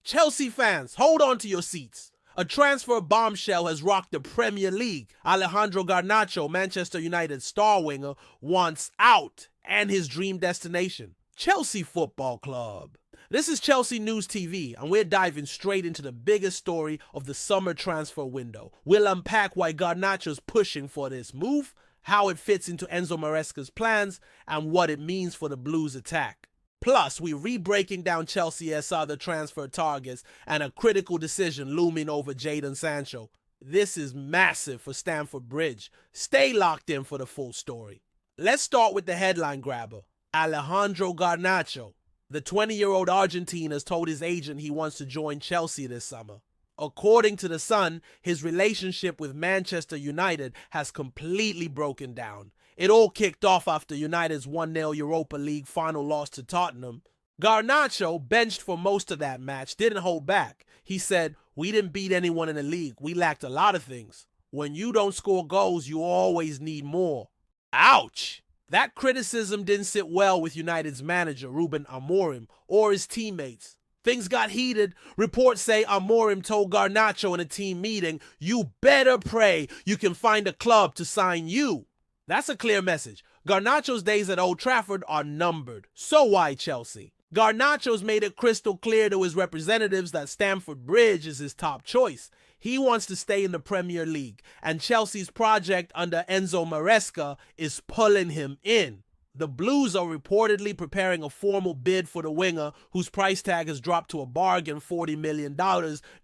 Chelsea fans, hold on to your seats. A transfer bombshell has rocked the Premier League. Alejandro Garnacho, Manchester United star winger, wants out and his dream destination, Chelsea Football Club. This is Chelsea News TV, and we're diving straight into the biggest story of the summer transfer window. We'll unpack why Garnacho's pushing for this move, how it fits into Enzo Maresca's plans, and what it means for the Blues' attack. Plus, we're re-breaking down Chelsea's other transfer targets and a critical decision looming over Jadon Sancho. This is massive for Stamford Bridge. Stay locked in for the full story. Let's start with the headline grabber, Alejandro Garnacho. The 20-year-old Argentine has told his agent he wants to join Chelsea this summer. According to The Sun, his relationship with Manchester United has completely broken down. It all kicked off after United's 1-0 Europa League final loss to Tottenham. Garnacho, benched for most of that match, didn't hold back. He said, "We didn't beat anyone in the league. We lacked a lot of things. When you don't score goals, you always need more." Ouch! That criticism didn't sit well with United's manager, Ruben Amorim, or his teammates. Things got heated. Reports say Amorim told Garnacho in a team meeting, "You better pray you can find a club to sign you." That's a clear message. Garnacho's days at Old Trafford are numbered. So why Chelsea? Garnacho's made it crystal clear to his representatives that Stamford Bridge is his top choice. He wants to stay in the Premier League, and Chelsea's project under Enzo Maresca is pulling him in. The Blues are reportedly preparing a formal bid for the winger, whose price tag has dropped to a bargain $40 million,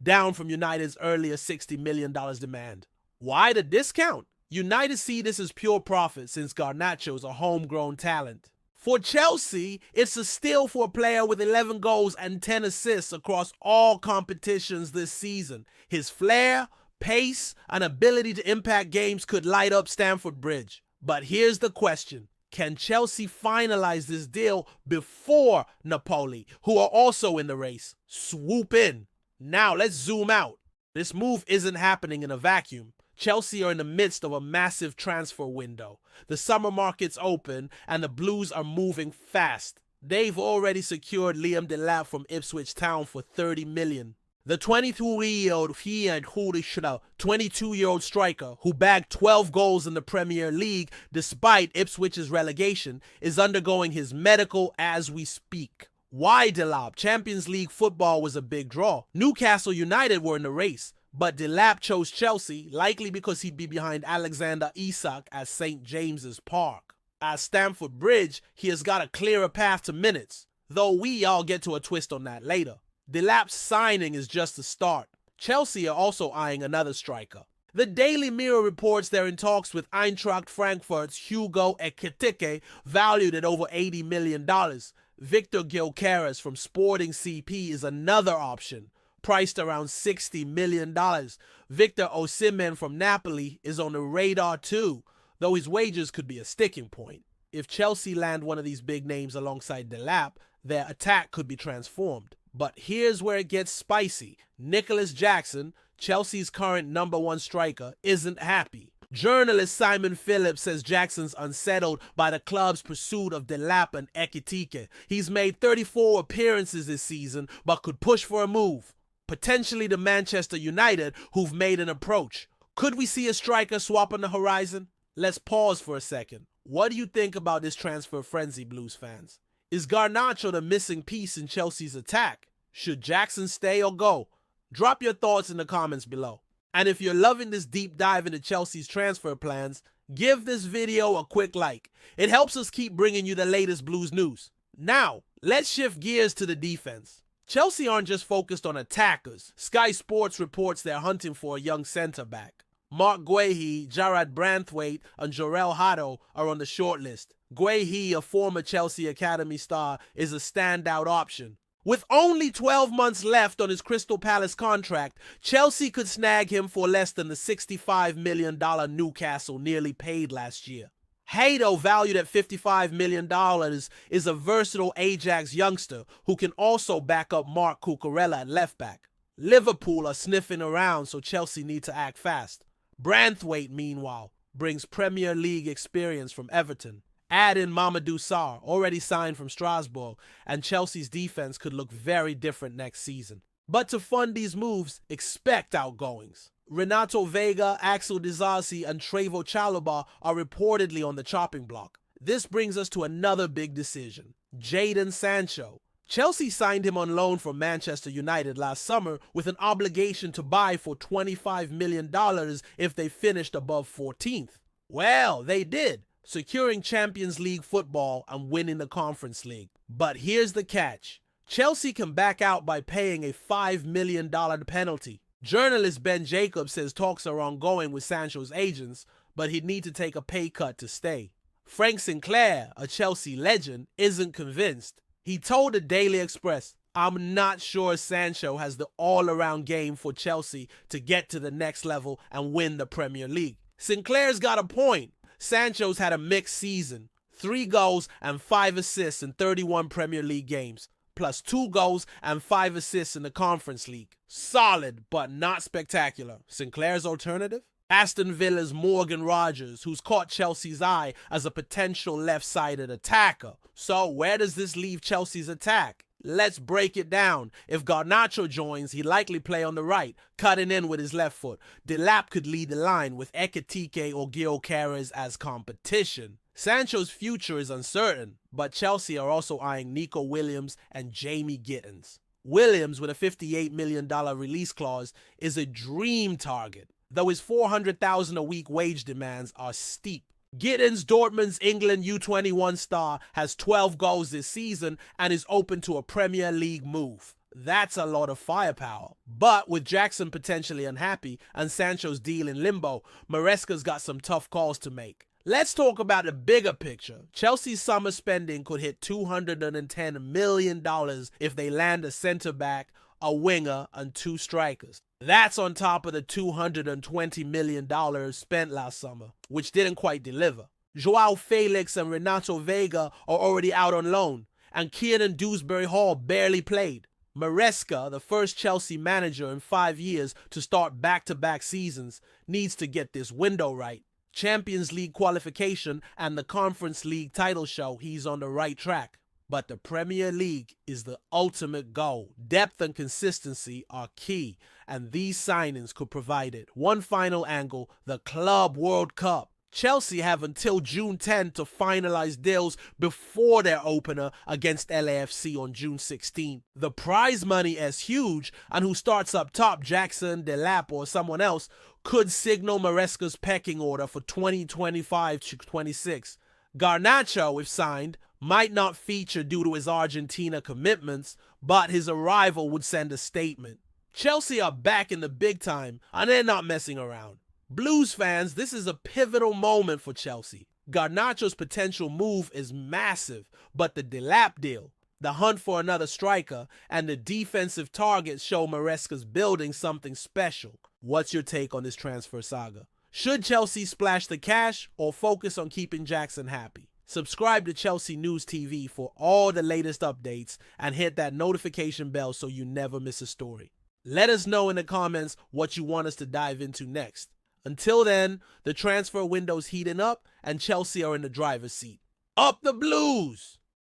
down from United's earlier $60 million demand. Why the discount? United see this as pure profit since Garnacho's a homegrown talent. For Chelsea, it's a steal for a player with 11 goals and 10 assists across all competitions this season. His flair, pace, and ability to impact games could light up Stamford Bridge. But here's the question. Can Chelsea finalize this deal before Napoli, who are also in the race, swoop in? Now let's zoom out. This move isn't happening in a vacuum. Chelsea are in the midst of a massive transfer window. The summer market's open and the Blues are moving fast. They've already secured Liam Delap from Ipswich Town for $30 million. The 22-year-old striker who bagged 12 goals in the Premier League despite Ipswich's relegation is undergoing his medical as we speak. Why Delap? Champions League football was a big draw. Newcastle United were in the race. But Delap chose Chelsea, likely because he'd be behind Alexander Isak at St. James's Park. At Stamford Bridge, he has got a clearer path to minutes, though I'll get to a twist on that later. Delap's signing is just the start. Chelsea are also eyeing another striker. The Daily Mirror reports they're in talks with Eintracht Frankfurt's Hugo Ekitike, valued at over $80 million. Victor Gyökeres from Sporting CP is another option, priced around $60 million. Victor Osimhen from Napoli is on the radar too, though his wages could be a sticking point. If Chelsea land one of these big names alongside Delap, their attack could be transformed. But here's where it gets spicy. Nicolas Jackson, Chelsea's current #1 striker, isn't happy. Journalist Simon Phillips says Jackson's unsettled by the club's pursuit of Delap and Ekitike. He's made 34 appearances this season, but could push for a move. Potentially to Manchester United, who've made an approach. Could we see a striker swap on the horizon? Let's pause for a second. What do you think about this transfer frenzy, Blues fans? Is Garnacho the missing piece in Chelsea's attack? Should Jackson stay or go? Drop your thoughts in the comments below. And if you're loving this deep dive into Chelsea's transfer plans, give this video a quick like. It helps us keep bringing you the latest Blues news. Now, let's shift gears to the defense. Chelsea aren't just focused on attackers. Sky Sports reports they're hunting for a young centre-back. Marc Guehi, Jarrad Branthwaite, and Jorrel Hato are on the shortlist. Guehi, a former Chelsea Academy star, is a standout option. With only 12 months left on his Crystal Palace contract, Chelsea could snag him for less than the $65 million Newcastle nearly paid last year. Hato, valued at $55 million, is a versatile Ajax youngster who can also back up Marc Cucurella at left back. Liverpool are sniffing around, so Chelsea need to act fast. Branthwaite, meanwhile, brings Premier League experience from Everton. Add in Mamadou Sarr, already signed from Strasbourg, and Chelsea's defense could look very different next season. But to fund these moves, expect outgoings. Renato Vega, Axel Disasi, and Trevoh Chalobah are reportedly on the chopping block. This brings us to another big decision. Jadon Sancho. Chelsea signed him on loan from Manchester United last summer with an obligation to buy for $25 million if they finished above 14th. Well, they did, securing Champions League football and winning the Conference League. But here's the catch. Chelsea can back out by paying a $5 million penalty. Journalist Ben Jacobs says talks are ongoing with Sancho's agents, but he'd need to take a pay cut to stay. Frank Sinclair, a Chelsea legend, isn't convinced. He told the Daily Express, "I'm not sure Sancho has the all-around game for Chelsea to get to the next level and win the Premier League." Sinclair's got a point. Sancho's had a mixed season. 3 goals and 5 assists in 31 Premier League games, plus 2 goals and 5 assists in the Conference League. Solid, but not spectacular. Sinclair's alternative? Aston Villa's Morgan Rogers, who's caught Chelsea's eye as a potential left-sided attacker. So where does this leave Chelsea's attack? Let's break it down. If Garnacho joins, he'd likely play on the right, cutting in with his left foot. Delap could lead the line with Ekitike or Gyökeres as competition. Sancho's future is uncertain, but Chelsea are also eyeing Nico Williams and Jamie Gittins. Williams, with a $58 million release clause, is a dream target, though his $400,000 a week wage demands are steep. Gittins, Dortmund's England U21 star, has 12 goals this season and is open to a Premier League move. That's a lot of firepower. But with Jackson potentially unhappy and Sancho's deal in limbo, Maresca's got some tough calls to make. Let's talk about the bigger picture. Chelsea's summer spending could hit $210 million if they land a centre-back, a winger, and 2 strikers. That's on top of the $220 million spent last summer, which didn't quite deliver. Joao Felix and Renato Vega are already out on loan, and Kiernan Dewsbury-Hall barely played. Maresca, the first Chelsea manager in 5 years to start back-to-back seasons, needs to get this window right. Champions League qualification and the Conference League title show he's on the right track. But the Premier League is the ultimate goal. Depth and consistency are key, and these signings could provide it. One final angle, the Club World Cup. Chelsea have until June 10 to finalize deals before their opener against LAFC on June 16. The prize money is huge, and who starts up top, Jackson, Delap, or someone else, could signal Maresca's pecking order for 2025-26. Garnacho, if signed, might not feature due to his Argentina commitments, but his arrival would send a statement. Chelsea are back in the big time, and they're not messing around. Blues fans, this is a pivotal moment for Chelsea. Garnacho's potential move is massive, but the Delap deal, the hunt for another striker, and the defensive targets show Maresca's building something special. What's your take on this transfer saga? Should Chelsea splash the cash or focus on keeping Jackson happy? Subscribe to Chelsea News TV for all the latest updates and hit that notification bell so you never miss a story. Let us know in the comments what you want us to dive into next. Until then, the transfer window's heating up and Chelsea are in the driver's seat. Up the Blues!